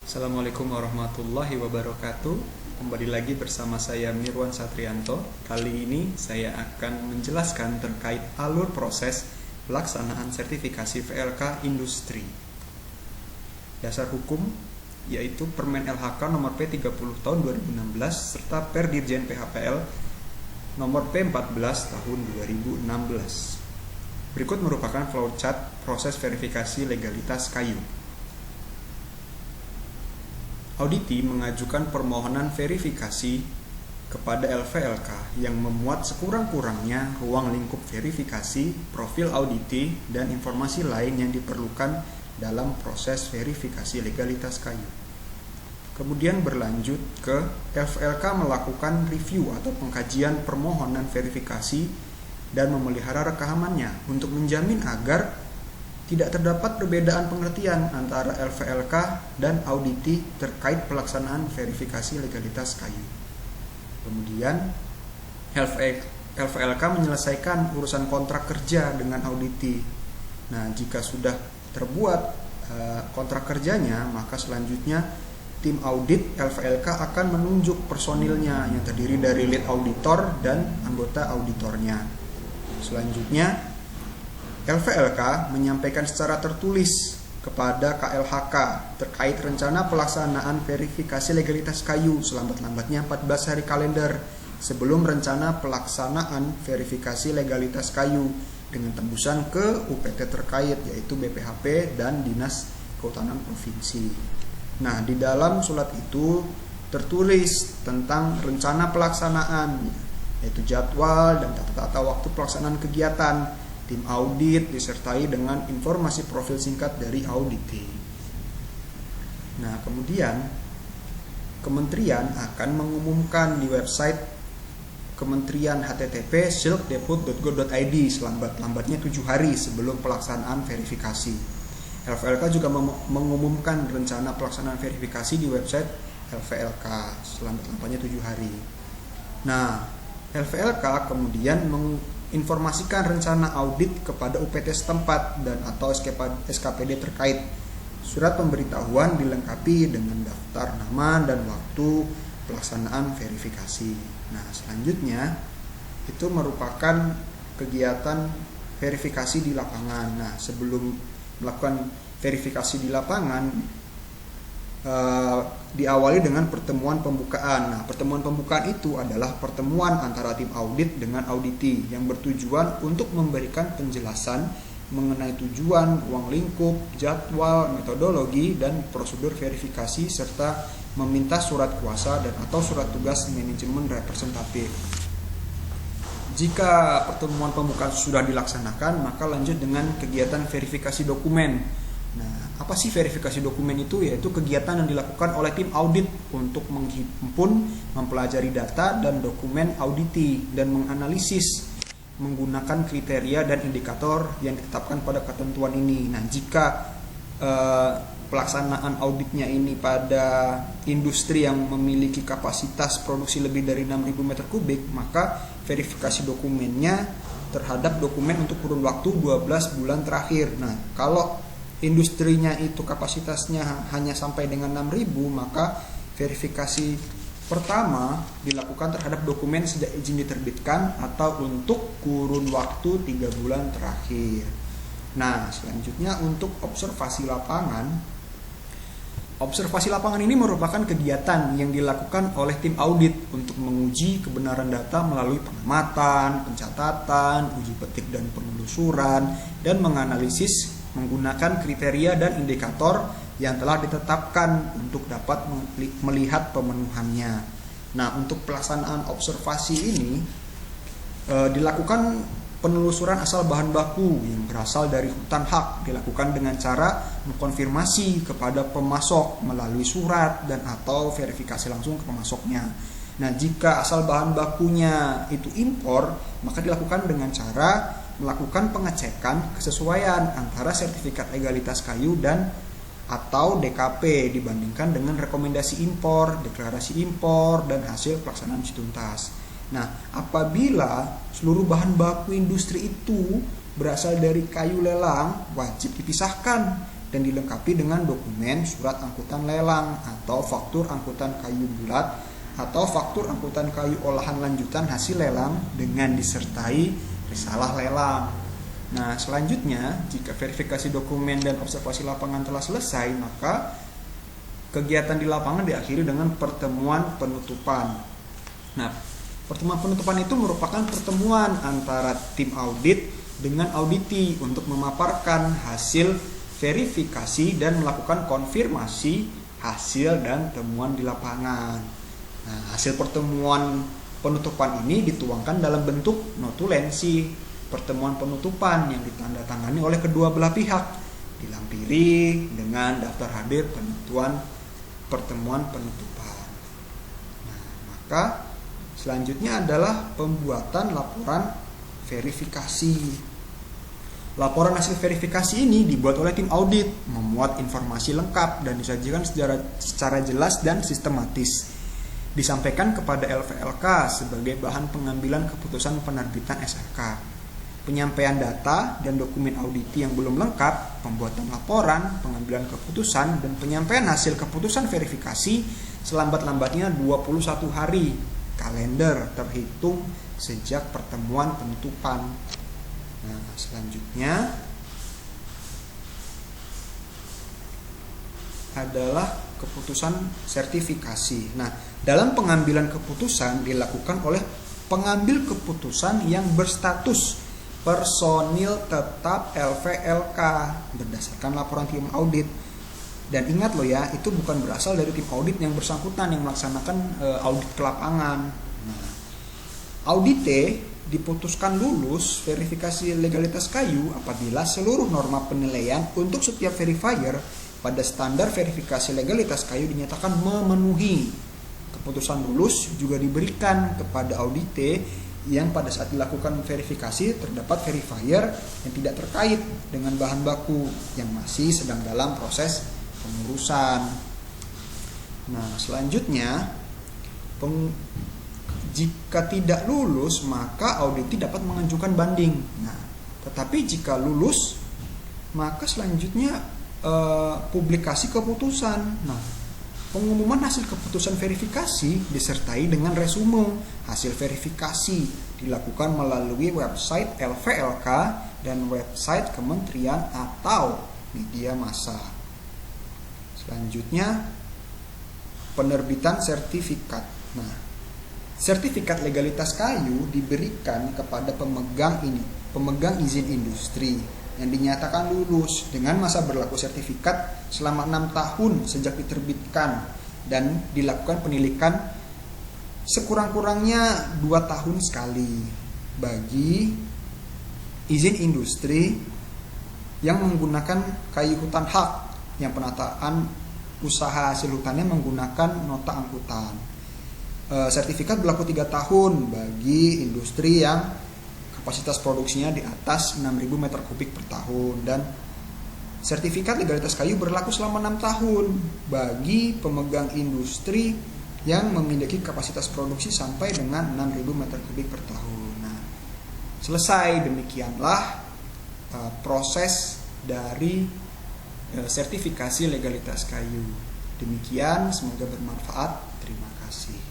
Assalamualaikum warahmatullahi wabarakatuh. Kembali lagi bersama saya Mirwan Satrianto. Kali ini saya akan menjelaskan terkait alur proses pelaksanaan sertifikasi VLK industri. Dasar hukum yaitu Permen LHK nomor P30 tahun 2016 serta Perdirjen PHPL nomor P14 tahun 2016. Berikut merupakan flowchart proses verifikasi legalitas kayu. Auditi mengajukan permohonan verifikasi kepada LVLK yang memuat sekurang-kurangnya ruang lingkup verifikasi, profil auditi, dan informasi lain yang diperlukan dalam proses verifikasi legalitas kayu. Kemudian berlanjut ke LVLK melakukan review atau pengkajian permohonan verifikasi dan memelihara rekamannya untuk menjamin agar tidak terdapat perbedaan pengertian antara LVLK dan auditi terkait pelaksanaan verifikasi legalitas kayu. Kemudian LVLK menyelesaikan urusan kontrak kerja dengan auditi. Nah, jika sudah terbuat kontrak kerjanya, maka selanjutnya tim audit LVLK akan menunjuk personilnya yang terdiri dari lead auditor dan anggota auditornya. Selanjutnya LVLK menyampaikan secara tertulis kepada KLHK terkait rencana pelaksanaan verifikasi legalitas kayu selambat-lambatnya 14 hari kalender sebelum rencana pelaksanaan verifikasi legalitas kayu dengan tembusan ke UPT terkait yaitu BPHP dan Dinas Kehutanan Provinsi. Nah, di dalam surat itu tertulis tentang rencana pelaksanaan yaitu jadwal dan tata waktu pelaksanaan kegiatan tim audit disertai dengan informasi profil singkat dari auditi. Nah, kemudian Kementerian akan mengumumkan di website Kementerian http://silkdeput.go.id selambat-lambatnya 7 hari sebelum pelaksanaan verifikasi. LVLK juga mengumumkan rencana pelaksanaan verifikasi di website LVLK selambat-lambatnya 7 hari. Nah, LVLK kemudian informasikan rencana audit kepada UPT setempat dan atau SKPD terkait. Surat pemberitahuan dilengkapi dengan daftar nama dan waktu pelaksanaan verifikasi. Nah, selanjutnya itu merupakan kegiatan verifikasi di lapangan. Nah, sebelum melakukan verifikasi di lapangan diawali dengan pertemuan pembukaan. Nah, pertemuan pembukaan itu adalah pertemuan antara tim audit dengan auditi yang bertujuan untuk memberikan penjelasan mengenai tujuan, ruang lingkup, jadwal, metodologi, dan prosedur verifikasi serta meminta surat kuasa dan atau surat tugas manajemen representatif. Jika pertemuan pembukaan sudah dilaksanakan, maka lanjut dengan kegiatan verifikasi dokumen. Nah, apa sih verifikasi dokumen itu? Yaitu kegiatan yang dilakukan oleh tim audit untuk menghimpun, mempelajari data dan dokumen auditi dan menganalisis menggunakan kriteria dan indikator yang ditetapkan pada ketentuan ini. Nah, jika pelaksanaan auditnya ini pada industri yang memiliki kapasitas produksi lebih dari 6.000 meter kubik, maka verifikasi dokumennya terhadap dokumen untuk kurun waktu 12 bulan terakhir. Nah, kalau industrinya itu kapasitasnya hanya sampai dengan 6.000, maka verifikasi pertama dilakukan terhadap dokumen sejak izin diterbitkan atau untuk kurun waktu 3 bulan terakhir. Nah, selanjutnya untuk observasi lapangan. Observasi lapangan ini merupakan kegiatan yang dilakukan oleh tim audit untuk menguji kebenaran data melalui pengamatan, pencatatan, uji petik dan penelusuran, dan menganalisis menggunakan kriteria dan indikator yang telah ditetapkan untuk dapat melihat pemenuhannya. Nah, untuk pelaksanaan observasi ini dilakukan penelusuran asal bahan baku yang berasal dari hutan hak, dilakukan dengan cara mengkonfirmasi kepada pemasok melalui surat dan atau verifikasi langsung ke pemasoknya. Nah, jika asal bahan bakunya itu impor, maka dilakukan dengan cara melakukan pengecekan kesesuaian antara sertifikat legalitas kayu dan atau DKP dibandingkan dengan rekomendasi impor, deklarasi impor, dan hasil pelaksanaan uji tuntas. Nah, apabila seluruh bahan baku industri itu berasal dari kayu lelang, wajib dipisahkan dan dilengkapi dengan dokumen surat angkutan lelang atau faktur angkutan kayu bulat atau faktur angkutan kayu olahan lanjutan hasil lelang dengan disertai risalah lelang. Nah, selanjutnya jika verifikasi dokumen dan observasi lapangan telah selesai, maka kegiatan di lapangan diakhiri dengan pertemuan penutupan. Nah, pertemuan penutupan itu merupakan pertemuan antara tim audit dengan auditi untuk memaparkan hasil verifikasi dan melakukan konfirmasi hasil dan temuan di lapangan. Nah, hasil pertemuan penutupan ini dituangkan dalam bentuk notulensi pertemuan penutupan yang ditandatangani oleh kedua belah pihak, dilampiri dengan daftar hadir penentuan pertemuan penutupan. Nah, maka selanjutnya adalah pembuatan laporan verifikasi. Laporan hasil verifikasi ini dibuat oleh tim audit, memuat informasi lengkap dan disajikan secara jelas dan sistematis. Disampaikan kepada LVLK sebagai bahan pengambilan keputusan penerbitan SRK. Penyampaian data dan dokumen auditi yang belum lengkap, pembuatan laporan, pengambilan keputusan, dan penyampaian hasil keputusan verifikasi selambat-lambatnya 21 hari kalender terhitung sejak pertemuan penutupan. Nah, selanjutnya adalah keputusan sertifikasi. Nah, dalam pengambilan keputusan dilakukan oleh pengambil keputusan yang berstatus personil tetap LVLK berdasarkan laporan tim audit. Dan ingat loh ya, itu bukan berasal dari tim audit yang bersangkutan yang melaksanakan audit ke lapangan. Nah, audite diputuskan lulus verifikasi legalitas kayu apabila seluruh norma penilaian untuk setiap verifier pada standar verifikasi legalitas kayu dinyatakan memenuhi. Keputusan lulus juga diberikan kepada audite yang pada saat dilakukan verifikasi terdapat verifier yang tidak terkait dengan bahan baku yang masih sedang dalam proses pengurusan. Nah, selanjutnya jika tidak lulus, maka auditi dapat mengajukan banding. Nah, tetapi jika lulus, maka selanjutnya publikasi keputusan. Nah, pengumuman hasil keputusan verifikasi disertai dengan resume hasil verifikasi dilakukan melalui website LVLK dan website kementerian atau media massa. Selanjutnya, penerbitan sertifikat. Nah, sertifikat legalitas kayu diberikan kepada pemegang izin industri yang dinyatakan lulus dengan masa berlaku sertifikat selama 6 tahun sejak diterbitkan dan dilakukan penilikan sekurang-kurangnya 2 tahun sekali bagi izin industri yang menggunakan kayu hutan hak yang penataan usaha hasil hutannya menggunakan nota angkutan. Sertifikat berlaku 3 tahun bagi industri yang kapasitas produksinya di atas 6.000 meter kubik per tahun, dan sertifikat legalitas kayu berlaku selama 6 tahun bagi pemegang industri yang memiliki kapasitas produksi sampai dengan 6.000 meter kubik per tahun. Nah, selesai demikianlah proses dari sertifikasi legalitas kayu. Demikian, semoga bermanfaat. Terima kasih.